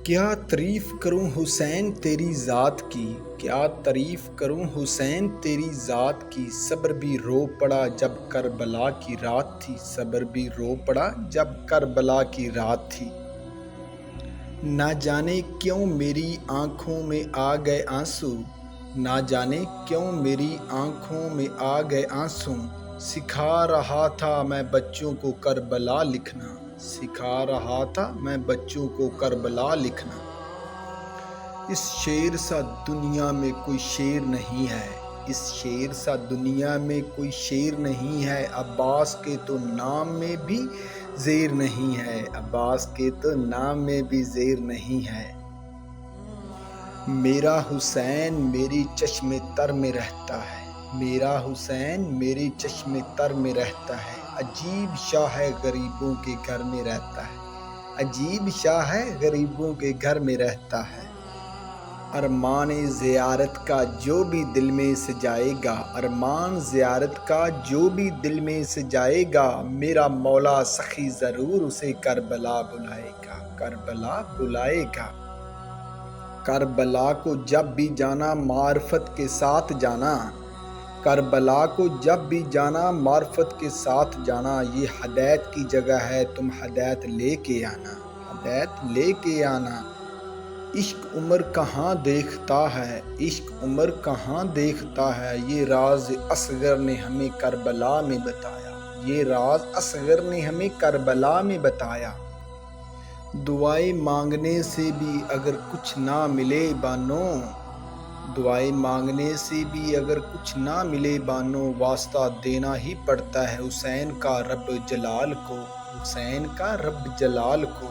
کیا تعریف کروں حسین تیری ذات کی، کیا تعریف کروں حسین تیری ذات کی۔ صبر بھی رو پڑا جب کربلا کی رات تھی، صبر بھی رو پڑا جب کربلا کی رات تھی۔ نہ جانے کیوں میری آنکھوں میں آ گئے آنسو، نہ جانے کیوں میری آنکھوں میں آ گئے آنسو۔ سکھا رہا تھا میں بچوں کو کربلا لکھنا، سکھا رہا تھا میں بچوں کو کربلا لکھنا۔ اس شیر سا دنیا میں کوئی شیر نہیں ہے، اس شیر سا دنیا میں کوئی شیر نہیں ہے۔ عباس کے تو نام میں بھی زیر نہیں ہے، عباس کے تو نام میں بھی زیر نہیں ہے۔ میرا حسین میری چشم تر میں رہتا ہے، میرا حسین میری چشم تر میں رہتا ہے۔ عجیب شاہ ہے غریبوں کے گھر میں رہتا ہے، عجیب شاہ ہے غریبوں کے گھر میں رہتا ہے۔ ارمان زیارت کا جو بھی دل میں سجائے گا، ارمان زیارت کا جو بھی دل میں سجائے گا، میرا مولا سخی ضرور اسے کربلا بلائے گا، کربلا بلائے گا۔ کربلا کو جب بھی جانا معرفت کے ساتھ جانا، کربلا کو جب بھی جانا معرفت کے ساتھ جانا۔ یہ ہدایت کی جگہ ہے، تم ہدایت لے کے آنا، ہدایت لے کے آنا۔ عشق عمر کہاں دیکھتا ہے، عشق عمر کہاں دیکھتا ہے، یہ راز اصغر نے ہمیں کربلا میں بتایا، یہ راز اصغر نے ہمیں کربلا میں بتایا۔ دعائیں مانگنے سے بھی اگر کچھ نہ ملے بانو، دعائیں مانگنے سے بھی اگر کچھ نہ ملے بانو، واسطہ دینا ہی پڑتا ہے حسین کا رب جلال کو، حسین کا رب جلال کو۔